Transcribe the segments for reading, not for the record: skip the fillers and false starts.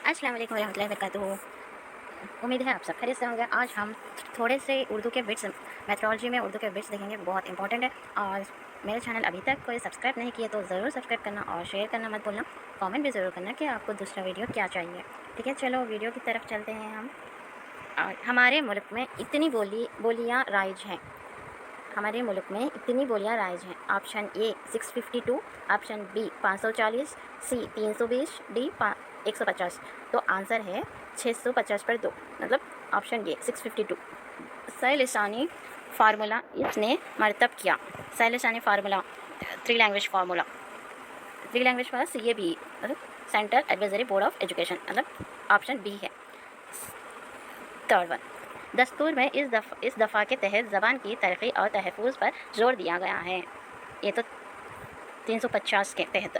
अस्सलाम वालेकुम रहमतुल्लाहि वबरकातुहू। उम्मीद है आप सब खैरियत से होंगे। आज हम थोड़े से उर्दू के बिट्स, मेथोडोलॉजी में उर्दू के बिट्स देखेंगे, बहुत इंपॉर्टेंट है। और मेरे चैनल अभी तक कोई सब्सक्राइब नहीं किए तो ज़रूर सब्सक्राइब करना और शेयर करना मत भूलना। कमेंट भी ज़रूर करना कि आपको दूसरा वीडियो क्या चाहिए। ठीक है, चलो वीडियो की तरफ चलते हैं हम। और हमारे मुल्क में इतनी बोलियाँ राइज हैं। हमारे मुल्क में इतनी बोलियाँ राइज हैं। Option A 652, option B 540, C 320, D 150। तो आंसर है 650 पर 2, मतलब ऑप्शन ए 652। सै फार्मूला इसने मरतब किया। सै formula, three language formula, three language पर सी ए बी, मतलब central advisory board of education, मतलब ऑप्शन बी है। थर्ड वन, दस्तूर में इस दफ़ा के तहत ज़बान की तरक्की और तहफ़्फ़ुज़ पर जोर दिया गया है। ये तो 350 के तहत,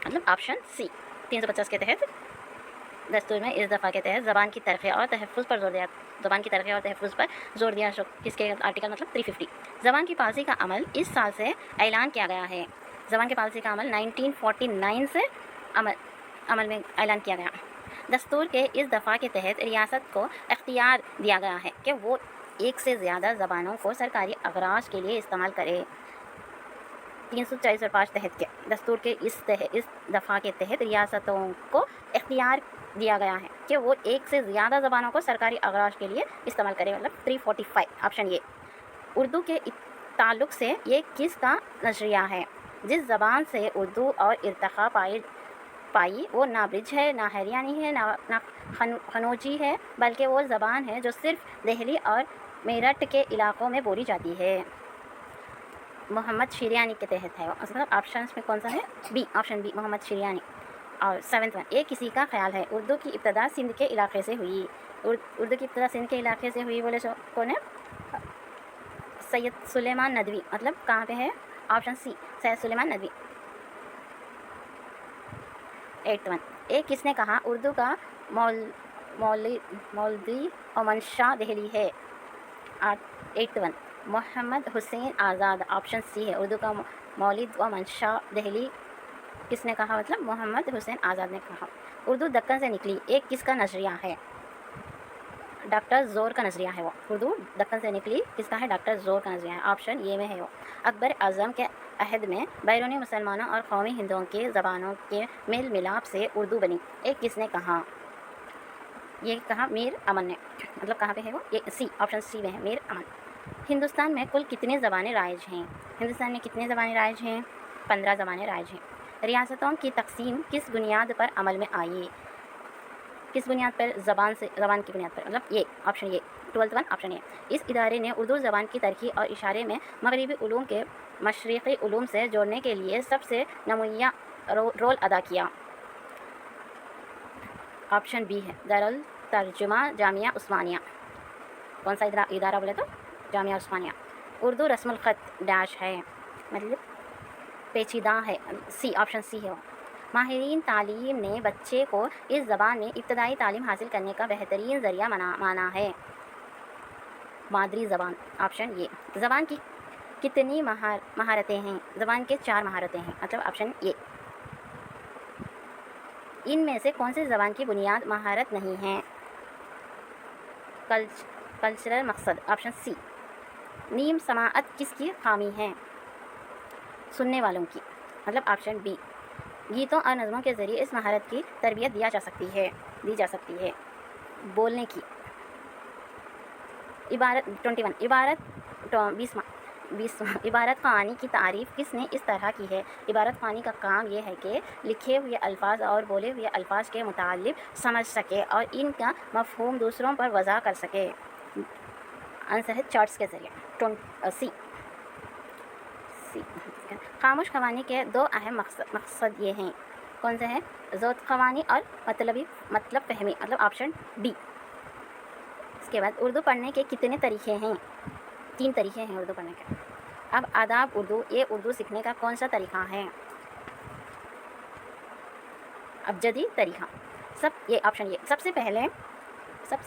मतलब ऑप्शन सी 350 के तहत दस्तूर में इस दफ़ा के तहत ज़बान की तरक्की और तहफ़्फ़ुज़ पर जोर दिया। ज़बान की तरक्की और तहफ़्फ़ुज़ पर जोर दिया, किसके आर्टिकल, मतलब 350। ज़बान की पॉलिसी का अमल इस साल से ऐलान किया गया है। ज़बान की पॉलिसी का अमल 1949 से अमल में ऐलान किया गया। दस्तूर के इस दफ़ा के तहत रियासत को इख्तियार दिया गया है कि वो एक से ज़्यादा ज़बानों को सरकारी अगराज के लिए इस्तेमाल करे। 340 और 5 तहत के दस्तूर के इस दफ़ा के तहत रियासतों को इख्तियार दिया गया है कि वो एक से ज़्यादा ज़बानों को सरकारी अगराज के लिए इस्तेमाल करें, मतलब 345, ऑप्शन ये। उर्दू के ताल्लुक़ से ये किसका नज़रिया है? जिस ज़बान से उर्दू और इर्तिक़ा पाई वो ना ब्रिज है, ना हरियाणी है, ना खनौजी है, बल्कि वो ज़बान है जो सिर्फ़ दिल्ली और मेरठ के इलाक़ों में बोली जाती है। मोहम्मद शिरयानी के तहत है, मतलब ऑप्शन में कौन सा है? B, option B, Mohammad Shiryani. और सेवन्थ वन, ये किसी का ख्याल है? उर्दू की इब्तदा सिंध के इलाके से हुई। उर्दू की इब्तदा सिंध के इलाके से हुई बोले कौन है? सैयद सुलेमान नदवी, मतलब कहाँ पे है? Option C, Syed Sulaiman Nadvi. 8th one, एक किसने कहा उर्दू का मौलवी और मंशा दिल्ली है? 8th वन, मोहम्मद हुसैन आज़ाद, ऑप्शन सी है। उर्दू का मौलिद व मंशा दिल्ली किसने कहा? मतलब मोहम्मद हुसैन आज़ाद ने कहा। उर्दू दक्कन से निकली, एक किसका नज़रिया है? डॉक्टर ज़ोर का नज़रिया है वो। उर्दू दक्कन से निकली किसका है? डॉक्टर ज़ोर का नज़रिया है, ऑप्शन ये में है वो। अकबर आज़म के अहद में बैरूनी मुसलमानों और कौमी हिंदुओं की ज़बानों के मेल मिलाप से उर्दू बनी, एक किसने कहा? ये कहा मीर अमन ने, मतलब कहाँ पे है वो? ये सी, ऑप्शन सी में है, मीर अमन। हिंदुस्तान में कुल कितनी ज़बानें राइज हैं? हिंदुस्तान में कितनी ज़बानें राइज हैं? 15 ज़बानें राइज हैं। रियासतों की तकसीम किस बुनियाद पर अमल में आई? किस बुनियाद पर? ज़बान की बुनियाद पर, मतलब ये, ऑप्शन ये, 12th वन, ऑप्शन ये। इस इदारे ने उर्दू ज़बान की तरक्की और इशारे में मगरबी उलूम के मशरिक़ी उलूम से जोड़ने के लिए सबसे नुमायाँ रोल अदा किया। ऑप्शन बी है, दारुल तर्जुमा जामिया उस्मानिया। कौन सा इदारा बोले तो? जामिया उस्मानिया। उर्दू रस्मुल ख़त डैश है, मतलब पेचीदा है, सी, ऑप्शन सी है। माहिरीन तालीम ने बच्चे को इस ज़बान में इब्तदाई तालीम हासिल करने का बेहतरीन ज़रिया माना है। मादरी ज़बान, ऑप्शन ये। ज़बान की कितनी महारतें हैं? ज़बान के 4 महारतें हैं, मतलब ऑप्शन ये। इनमें से कौन सी ज़बान की बुनियाद महारत नहीं है? कल्चरल मकसद, ऑप्शन सी। नीम समाअत किसकी खामी है? सुनने वालों की, मतलब ऑप्शन बी। गीतों और नज़मों के ज़रिए इस महारत की तरबियत दी जा सकती है। बोलने की। इबारत 21, इबारत 20वां, इबारत ख़्वानी की तारीफ़ किसने इस तरह की है? इबारत ख़्वानी का काम यह है कि लिखे हुए अल्फाज और बोले हुए अल्फाज के मुतालिब समझ सके और इनका मफ़हूम दूसरों पर वज़ा कर सके। आंसर है चार्ट्स के ज़रिए, सी। खामोश ख़वानी के 2 अहम मकसद ये हैं, कौन से हैं? ज़ौत ख़वानी और मतलब फ़हमी, मतलब ऑप्शन डी। इसके बाद उर्दू पढ़ने के कितने तरीक़े हैं? 3 तरीक़े हैं उर्दू पढ़ने के। अब आदाब उर्दू, ये उर्दू सीखने का कौन सा तरीक़ा है? अबजदी तरीक़ा, ये ऑप्शन ये। सबसे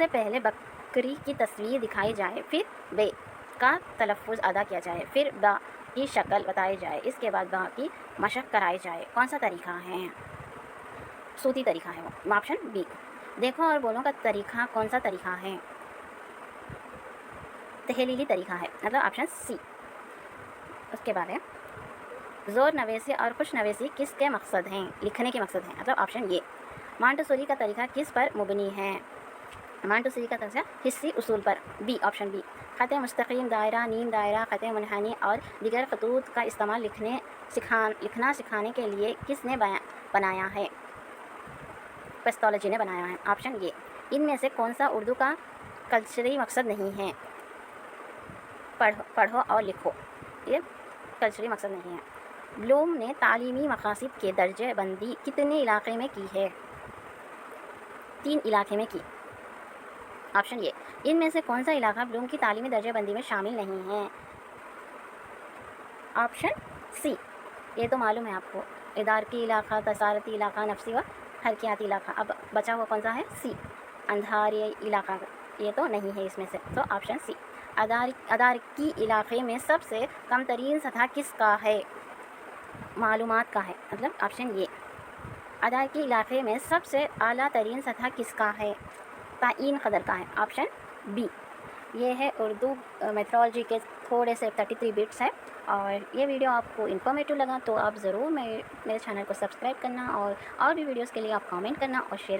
पहले बकरी की तस्वीर दिखाई जाए, फिर बे का तलफ़्फ़ुज़ अदा किया जाए, फिर बा की शक्ल बताई जाए, इसके बाद बा की मशक़ कराई जाए। कौन सा तरीक़ा है? सूती तरीक़ा है वो, ऑप्शन बी। دیکھو اور بولو کا طریقہ کون سا طریقہ ہے؟ تحلیلی طریقہ ہے، مطلب آپشن سی۔ اس کے بعد ہے زور نویسی اور خوش نویسی کس کے مقصد ہیں؟ لکھنے کے مقصد ہیں، مطلب آپشن یہ۔ مانٹسوری کا طریقہ کس پر مبنی ہے؟ مانٹسوری کا طریقہ حصی اصول پر، بی آپشن بی۔ خط مستقیم، دائرہ، نیم دائرہ، خط منحنی اور دیگر خطوط کا استعمال لکھنا سکھانے کے لیے کس نے بنایا ہے؟ پیسٹالوجی نے بنایا ہے، آپشن یہ۔ ان میں سے کون سا اردو کا کلچری مقصد نہیں ہے؟ پڑھو اور لکھو، یہ کلچری مقصد نہیں ہے۔ بلوم نے تعلیمی مقاصد کے درجہ بندی کتنے علاقے میں کی ہے؟ 3 علاقے میں کی، آپشن یہ۔ ان میں سے کون سا علاقہ بلوم کی تعلیمی درجہ بندی میں شامل نہیں ہے؟ Option C. یہ تو معلوم ہے آپ کو، ادارکی علاقہ، تصارتی علاقہ، نفسی و حرکیاتی علاقہ۔ اب بچا ہوا کون سا ہے؟ سی، اندھاری علاقہ۔ یہ تو نہیں ہے اس میں سے، تو آپشن سی۔ ادارکی علاقے میں سب سے کم ترین سطح کس کا ہے؟ معلومات کا ہے، مطلب آپشن یہ۔ ادارکی علاقے میں سب سے اعلیٰ ترین سطح کس کا ہے؟ تعین قدر کا ہے، آپشن بی۔ یہ ہے اردو میتھڈالوجی کے تھوڑے سے 33 بٹس ہے، اور یہ ویڈیو آپ کو انفارمیٹیو لگا تو آپ ضرور میرے چینل کو سبسکرائب کرنا، اور بھی ویڈیوز کے لیے آپ کامنٹ کرنا اور شیئر کرنا۔